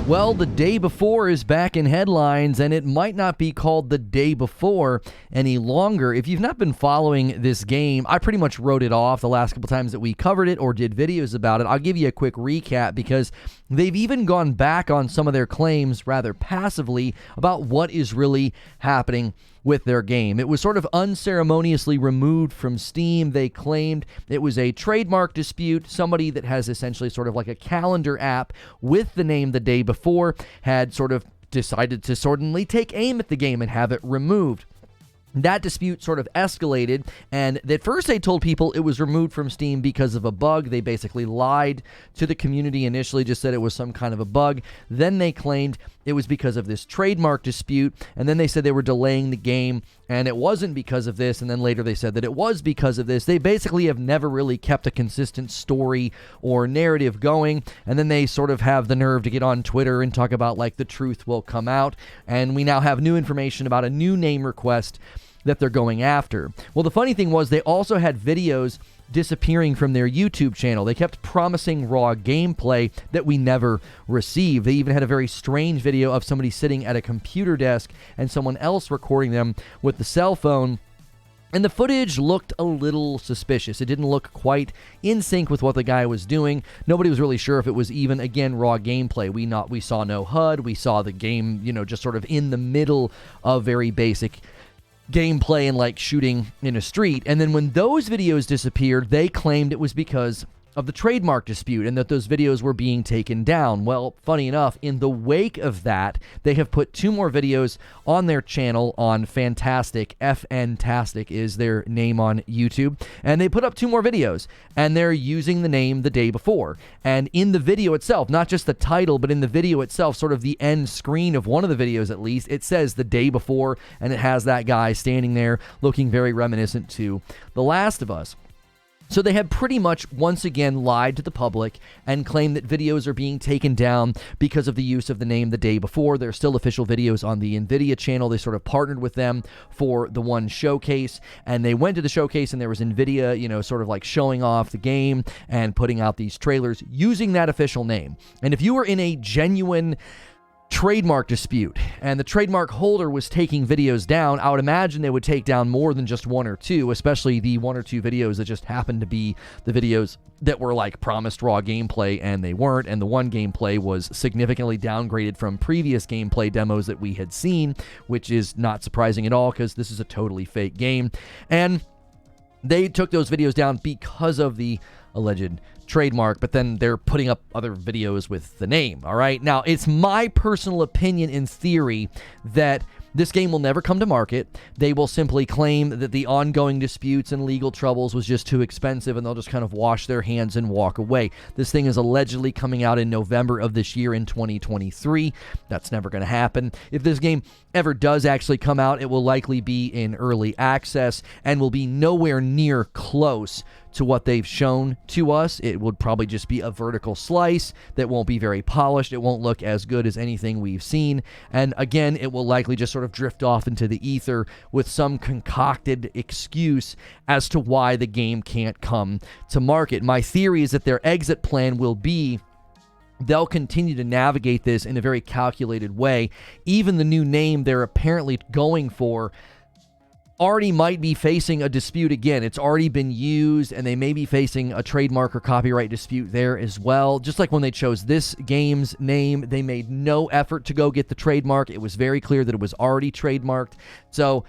Well, the day before is back in headlines, and it might not be called the day before any longer. If you've not been following this game, I pretty much wrote it off the last couple times that we covered it or did videos about it. I'll give you a quick recap because they've even gone back on some of their claims rather passively about what is really happening with their game. It was sort of unceremoniously removed from Steam. They claimed it was a trademark dispute. Somebody that has essentially sort of like a calendar app with the name the day before had sort of decided to suddenly take aim at the game and have it removed. That dispute sort of escalated, and at first they told people it was removed from Steam because of a bug. They basically lied to the community initially, just said it was some kind of a bug. Then they claimed it was because of this trademark dispute, and then they said they were delaying the game, and it wasn't because of this, and then later they said that it was because of this. They basically have never really kept a consistent story or narrative going, and then they sort of have the nerve to get on Twitter and talk about, like, the truth will come out, and we now have new information about a new name request that they're going after. Well, the funny thing was they also had videos disappearing from their YouTube channel. They kept promising raw gameplay that we never received. They even had a very strange video of somebody sitting at a computer desk and someone else recording them with the cell phone. And the footage looked a little suspicious. It didn't look quite in sync with what the guy was doing. Nobody was really sure if it was even, again, raw gameplay. We saw no HUD. We saw the game, just sort of in the middle of very basic gameplay and like shooting in a street. And then when those videos disappeared, they claimed it was because of the trademark dispute and that those videos were being taken down. Well, funny enough, in the wake of that, they have put 2 more videos on their channel on Fntastic. Fntastic is their name on YouTube. And they put up 2 more videos, and they're using the name the day before. And in the video itself, not just the title, but in the video itself, sort of the end screen of one of the videos at least, it says the day before, and it has that guy standing there looking very reminiscent to The Last of Us. So they have pretty much once again lied to the public and claimed that videos are being taken down because of the use of the name the day before. There are still official videos on the NVIDIA channel. They sort of partnered with them for the one showcase, and they went to the showcase and there was NVIDIA, sort of like showing off the game and putting out these trailers using that official name. And if you were in a genuine trademark dispute and the trademark holder was taking videos down, I would imagine they would take down more than just 1 or 2, especially the 1 or 2 videos that just happened to be the videos that were like promised raw gameplay and they weren't, and the one gameplay was significantly downgraded from previous gameplay demos that we had seen, which is not surprising at all because this is a totally fake game. And they took those videos down because of the alleged trademark, but then they're putting up other videos with the name, all right? Now, it's my personal opinion in theory that this game will never come to market. They will simply claim that the ongoing disputes and legal troubles was just too expensive, and they'll just kind of wash their hands and walk away. This thing is allegedly coming out in November of this year in 2023. That's never going to happen. If this game ever does actually come out, it will likely be in early access and will be nowhere near close to what they've shown to us. It would probably just be a vertical slice that won't be very polished. It won't look as good as anything we've seen. And again, it will likely just sort of drift off into the ether with some concocted excuse as to why the game can't come to market. My theory is that their exit plan will be they'll continue to navigate this in a very calculated way. Even the new name they're apparently going for already might be facing a dispute again. It's already been used, and they may be facing a trademark or copyright dispute there as well. Just like when they chose this game's name, they made no effort to go get the trademark. It was very clear that it was already trademarked. So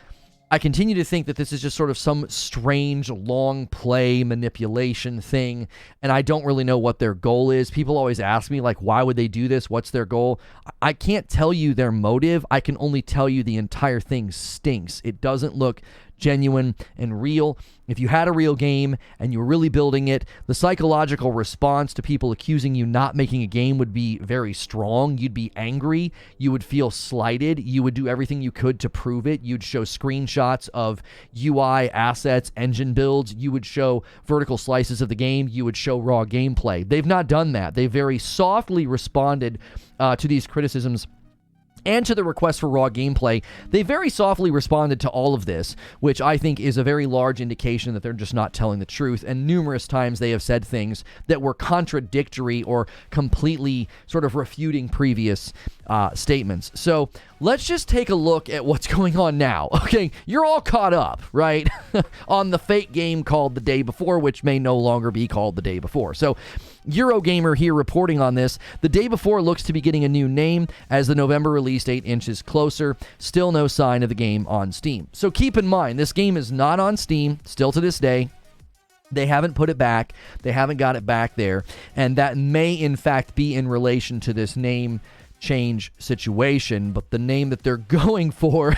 I continue to think that this is just sort of some strange long play manipulation thing, and I don't really know what their goal is. People always ask me, like, why would they do this? What's their goal? I can't tell you their motive. I can only tell you the entire thing stinks. It doesn't look genuine and real. If you had a real game and you were really building it, the psychological response to people accusing you not making a game would be very strong. You'd be angry. You would feel slighted. You would do everything you could to prove it. You'd show screenshots of UI assets, engine builds. You would show vertical slices of the game. You would show raw gameplay. They've not done that. They very softly responded to these criticisms and to the request for raw gameplay. They very softly responded to all of this, which I think is a very large indication that they're just not telling the truth. And numerous times they have said things that were contradictory or completely sort of refuting previous statements. So let's just take a look at what's going on now. Okay, you're all caught up, right, on the fake game called The Day Before, which may no longer be called The Day Before. So Eurogamer here reporting on this. The Day Before looks to be getting a new name as the November release date inches closer. Still no sign of the game on Steam. So keep in mind, this game is not on Steam, still to this day. They haven't put it back. They haven't got it back there. And that may, in fact, be in relation to this name change situation. But the name that they're going for...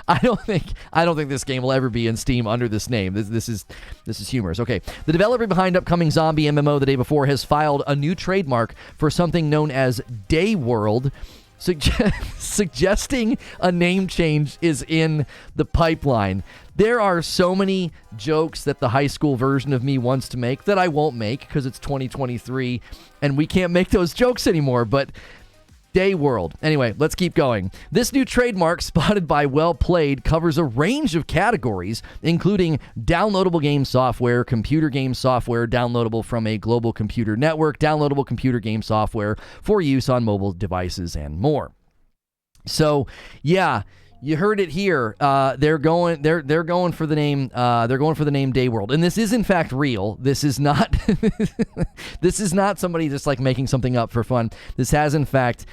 I don't think this game will ever be in Steam under this name. This is humorous. Okay, the developer behind upcoming zombie MMO The Day Before has filed a new trademark for something known as Day World, suggesting a name change is in the pipeline. There are so many jokes that the high school version of me wants to make that I won't make because it's 2023 and we can't make those jokes anymore, but Day World. Anyway, let's keep going. This new trademark, spotted by Well Played, covers a range of categories, including downloadable game software, computer game software downloadable from a global computer network, downloadable computer game software for use on mobile devices, and more. So, yeah, you heard it here. They're going for the name. They're going for the name Day World, and this is in fact real. This is not. This is not somebody just like making something up for fun. This has in fact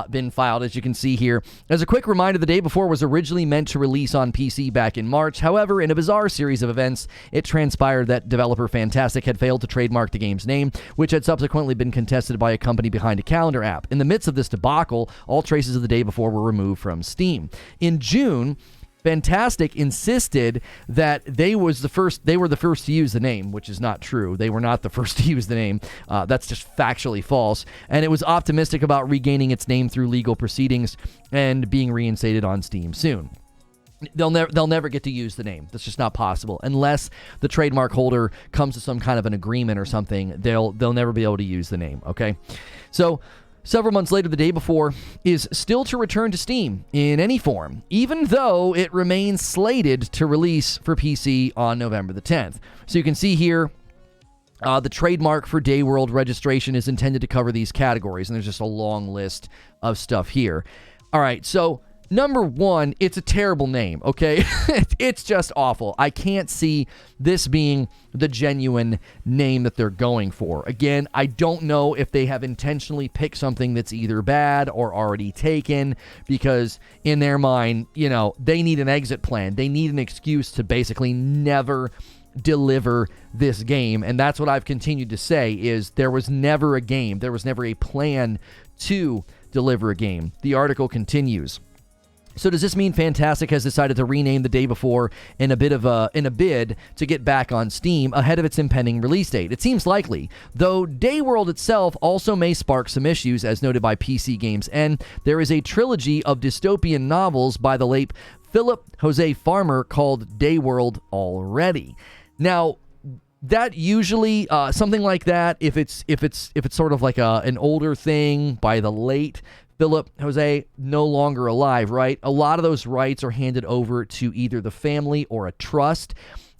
been filed, as you can see here. As a quick reminder, The Day Before was originally meant to release on PC back in March. However, in a bizarre series of events, it transpired that developer Fntastic had failed to trademark the game's name, which had subsequently been contested by a company behind a calendar app. In the midst of this debacle, all traces of The Day Before were removed from Steam. In June, Fntastic insisted that they were the first to use the name, which is not true. They were not the first to use the name. That's just factually false. And it was optimistic about regaining its name through legal proceedings and being reinstated on Steam soon. They'll never get to use the name. That's just not possible unless the trademark holder comes to some kind of an agreement or something. They'll never be able to use the name. Okay, so. Several months later, The Day Before is still to return to Steam in any form, even though it remains slated to release for PC on November the 10th. So you can see here, the trademark for Day World registration is intended to cover these categories, and there's just a long list of stuff here. All right, so number one, it's a terrible name, okay? It's just awful. I can't see this being the genuine name that they're going for. Again, I don't know if they have intentionally picked something that's either bad or already taken, because in their mind, you know, they need an exit plan. They need an excuse to basically never deliver this game. And that's what I've continued to say, is there was never a game. There was never a plan to deliver a game. The article continues. So does this mean Fntastic has decided to rename The Day Before in a bid to get back on Steam ahead of its impending release date? It seems likely, though Day World itself also may spark some issues, as noted by PC Games. And there is a trilogy of dystopian novels by the late Philip Jose Farmer called Day World already. Now, that usually something like that, if it's sort of like an older thing by the late Philip Jose, no longer alive, right? A lot of those rights are handed over to either the family or a trust,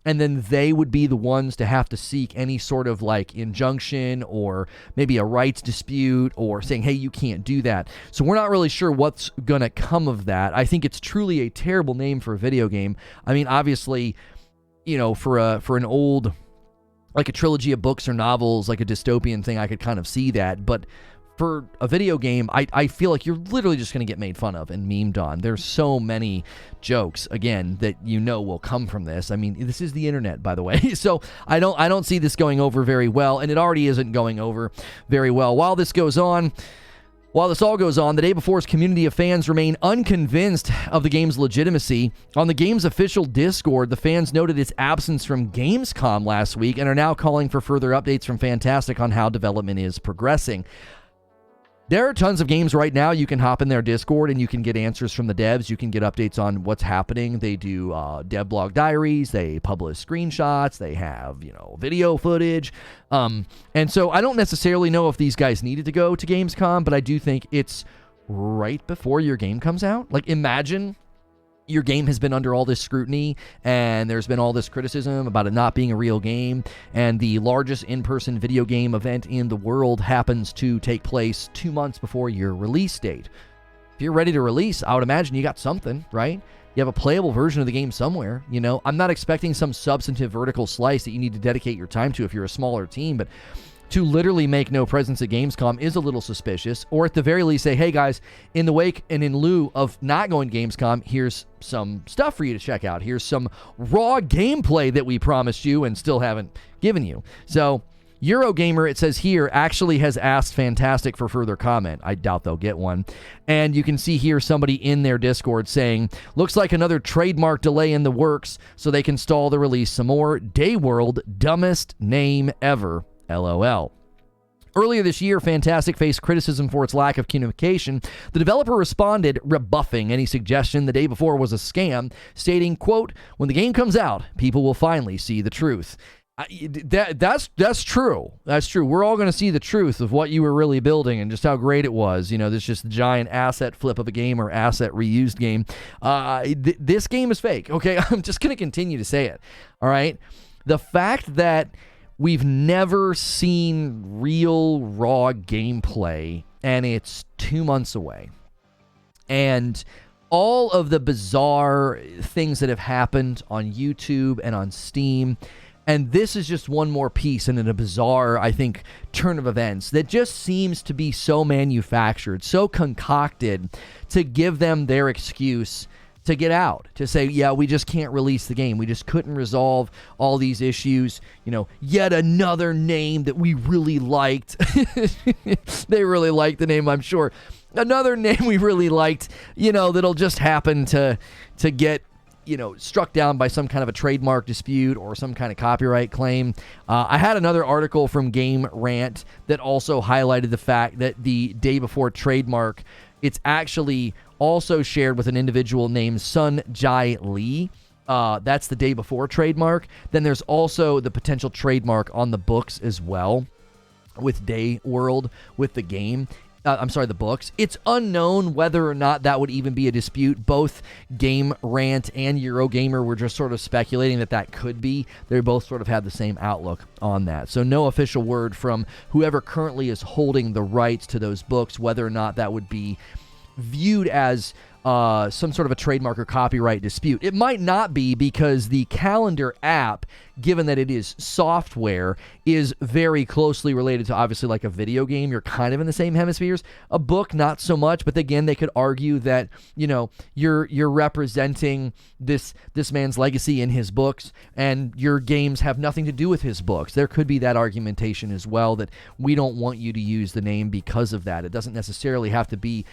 and then they would be the ones to have to seek any sort of like injunction or maybe a rights dispute or saying, hey, you can't do that. So we're not really sure what's going to come of that. I think it's truly a terrible name for a video game. I mean, obviously, you know, for an old, like a trilogy of books or novels, like a dystopian thing, I could kind of see that, but for a video game, I feel like you're literally just going to get made fun of and memed on. There's so many jokes, again, that you know will come from this. I mean, this is the internet, by the way. So I don't see this going over very well, and it already isn't going over very well. While this all goes on, The Day Before's community of fans remain unconvinced of the game's legitimacy. On the game's official Discord, the fans noted its absence from Gamescom last week and are now calling for further updates from Fntastic on how development is progressing. There are tons of games right now. You can hop in their Discord and you can get answers from the devs. You can get updates on what's happening. They do dev blog diaries. They publish screenshots. They have, video footage. And so I don't necessarily know if these guys needed to go to Gamescom, but I do think it's right before your game comes out? Like, imagine your game has been under all this scrutiny and there's been all this criticism about it not being a real game, and the largest in-person video game event in the world happens to take place 2 months before your release date. If you're ready to release, I would imagine you got something, right? You have a playable version of the game somewhere, you know? I'm not expecting some substantive vertical slice that you need to dedicate your time to if you're a smaller team, but to literally make no presence at Gamescom is a little suspicious. Or at the very least say, hey guys, in the wake and in lieu of not going to Gamescom, here's some stuff for you to check out. Here's some raw gameplay that we promised you and still haven't given you. So Eurogamer, it says here, actually has asked Fntastic for further comment. I doubt they'll get one. And you can see here somebody in their Discord saying, looks like another trademark delay in the works so they can stall the release some more. Dayworld, dumbest name ever. LOL. Earlier this year, Fntastic faced criticism for its lack of communication. The developer responded, rebuffing any suggestion the day before was a scam, stating, quote, when the game comes out, people will finally see the truth. That's true. That's true. We're all going to see the truth of what you were really building and just how great it was. You know, this just giant asset flip of a game or asset reused game. This game is fake. Okay, I'm just going to continue to say it. All right. The fact that we've never seen real raw gameplay and it's 2 months away, and all of the bizarre things that have happened on YouTube and on Steam. And this is just one more piece in a bizarre, I think, turn of events that just seems to be so manufactured, so concocted to give them their excuse to get out, to say, yeah, we just can't release the game. We just couldn't resolve all these issues. You know, yet another name that we really liked. They really liked the name, I'm sure. Another name we really liked, you know, that'll just happen to get, you know, struck down by some kind of a trademark dispute or some kind of copyright claim. I had another article from Game Rant that also highlighted the fact that the day before Trademark, it's actually also shared with an individual named Sun Jai Lee. That's the day before Trademark. Then there's also the potential trademark on the books as well with Day World, with the game. The books. It's unknown whether or not that would even be a dispute. Both Game Rant and Eurogamer were just sort of speculating that could be. They both sort of had the same outlook on that. So no official word from whoever currently is holding the rights to those books, whether or not that would be viewed as some sort of a trademark or copyright dispute. It might not be, because the calendar app, given that it is software, is very closely related to obviously like a video game. You're kind of in the same hemispheres. A book, not so much, but again, they could argue that, you know, you're representing this man's legacy in his books, and your games have nothing to do with his books. There could be that argumentation as well, that we don't want you to use the name because of that. It doesn't necessarily have to be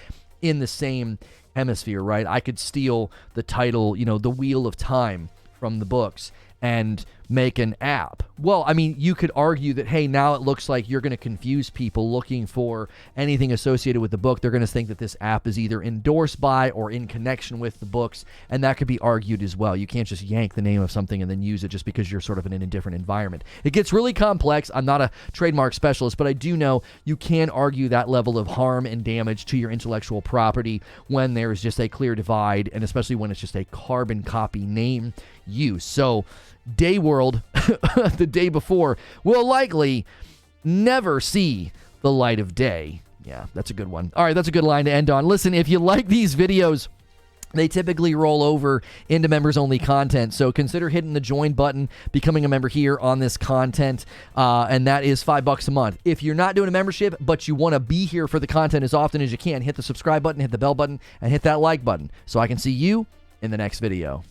in the same hemisphere, right? I could steal the title, you know, The Wheel of Time from the books and make an app. Well, I mean, you could argue that, hey, now it looks like you're going to confuse people looking for anything associated with the book. They're going to think that this app is either endorsed by or in connection with the books, and that could be argued as well. You can't just yank the name of something and then use it just because you're sort of in a different environment. It gets really complex. I'm not a trademark specialist, but I do know you can argue that level of harm and damage to your intellectual property when there's just a clear divide, and especially when it's just a carbon copy name use. So Day World, the day before, will likely never see the light of day. Yeah, that's a good one. All right, that's a good line to end on. Listen, if you like these videos, they typically roll over into members-only content, so consider hitting the join button, becoming a member here on this content, and that is $5 a month. If you're not doing a membership, but you want to be here for the content as often as you can, hit the subscribe button, hit the bell button, and hit that like button, so I can see you in the next video.